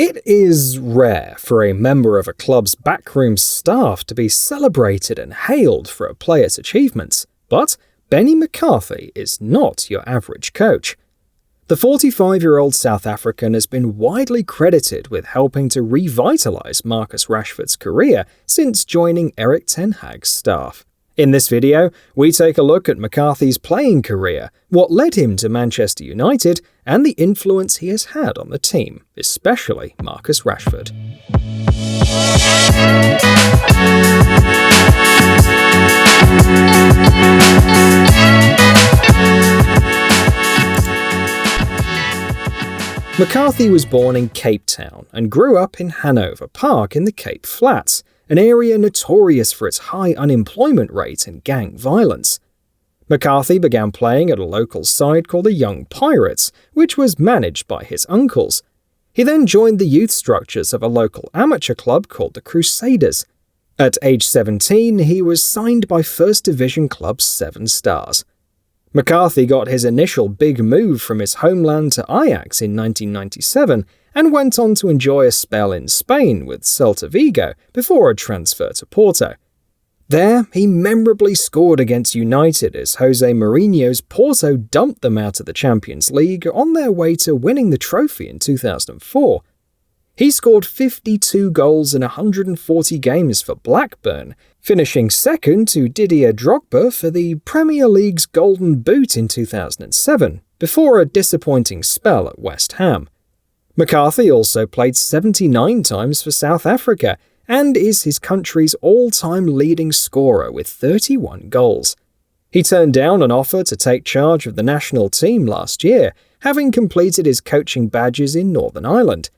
It is rare for a member of a club's backroom staff to be celebrated and hailed for a player's achievements, but Benni McCarthy is not your average coach. The 45-year-old South African has been widely credited with helping to revitalise Marcus Rashford's career since joining Erik Ten Hag's staff. In this video, we take a look at McCarthy's playing career, what led him to Manchester United, and the influence he has had on the team, especially Marcus Rashford. McCarthy was born in Cape Town and grew up in Hanover Park in the Cape Flats, an area notorious for its high unemployment rate and gang violence. McCarthy began playing at a local side called the Young Pirates, which was managed by his uncles. He then joined the youth structures of a local amateur club called the Crusaders. At age 17, he was signed by First Division club Seven Stars. McCarthy got his initial big move from his homeland to Ajax in 1997 and went on to enjoy a spell in Spain with Celta Vigo before a transfer to Porto. There, he memorably scored against United as Jose Mourinho's Porto dumped them out of the Champions League on their way to winning the trophy in 2004. He scored 52 goals in 140 games for Blackburn, finishing second to Didier Drogba for the Premier League's Golden Boot in 2007, before a disappointing spell at West Ham. McCarthy also played 79 times for South Africa and is his country's all-time leading scorer with 31 goals. He turned down an offer to take charge of the national team last year, having completed his coaching badges in Northern Ireland.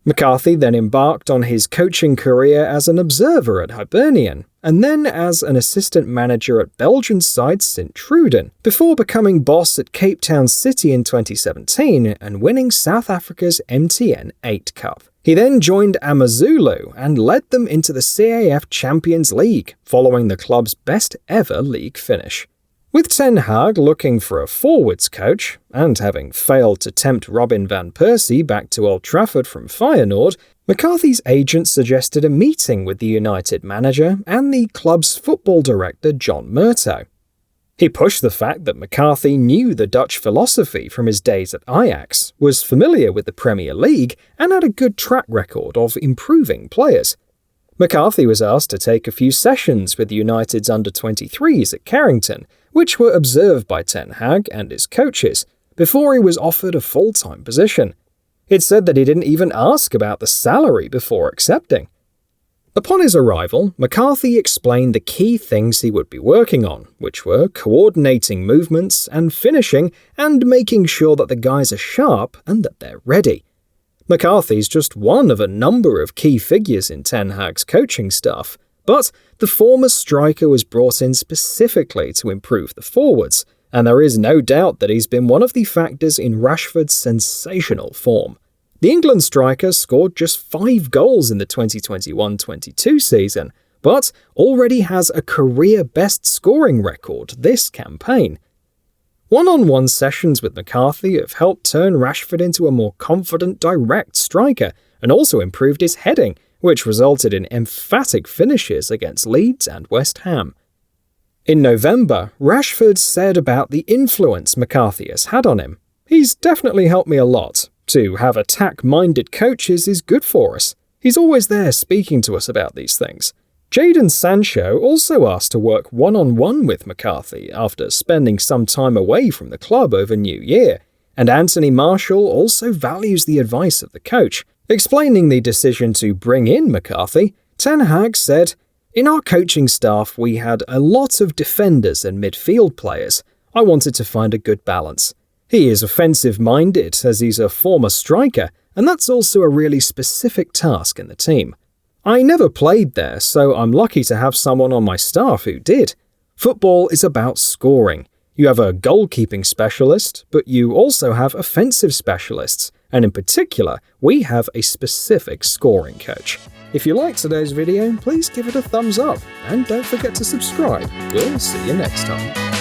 McCarthy then embarked on his coaching career as an observer at Hibernian, and then as an assistant manager at Belgian side Sint-Truiden, before becoming boss at Cape Town City in 2017 and winning South Africa's MTN 8 Cup. He then joined Amazulu and led them into the CAF Champions League, following the club's best ever league finish. With Ten Hag looking for a forwards coach, and having failed to tempt Robin van Persie back to Old Trafford from Feyenoord, McCarthy's agent suggested a meeting with the United manager and the club's football director John Murtough. He pushed the fact that McCarthy knew the Dutch philosophy from his days at Ajax, was familiar with the Premier League, and had a good track record of improving players. McCarthy was asked to take a few sessions with United's under-23s at Carrington, which were observed by Ten Hag and his coaches, before he was offered a full-time position. It's said that he didn't even ask about the salary before accepting. Upon his arrival, McCarthy explained the key things he would be working on, which were coordinating movements and finishing, and making sure that the guys are sharp and that they're ready. McCarthy's just one of a number of key figures in Ten Hag's coaching staff, but the former striker was brought in specifically to improve the forwards, and there is no doubt that he's been one of the factors in Rashford's sensational form. The England striker scored just 5 goals in the 2021-22 season, but already has a career-best scoring record this campaign. One-on-one sessions with McCarthy have helped turn Rashford into a more confident, direct striker, and also improved his heading, which resulted in emphatic finishes against Leeds and West Ham. In November, Rashford said about the influence McCarthy has had on him. "He's definitely helped me a lot. To have attack-minded coaches is good for us. He's always there speaking to us about these things." Jadon Sancho also asked to work one-on-one with McCarthy after spending some time away from the club over New Year, and Anthony Martial also values the advice of the coach. Explaining the decision to bring in McCarthy, Ten Hag said, "In our coaching staff we had a lot of defenders and midfield players. I wanted to find a good balance. He is offensive-minded as he's a former striker, and that's also a really specific task in the team. I never played there, so I'm lucky to have someone on my staff who did. Football is about scoring. You have a goalkeeping specialist, but you also have offensive specialists, and in particular, we have a specific scoring coach." If you liked today's video, please give it a thumbs up, and don't forget to subscribe. We'll see you next time.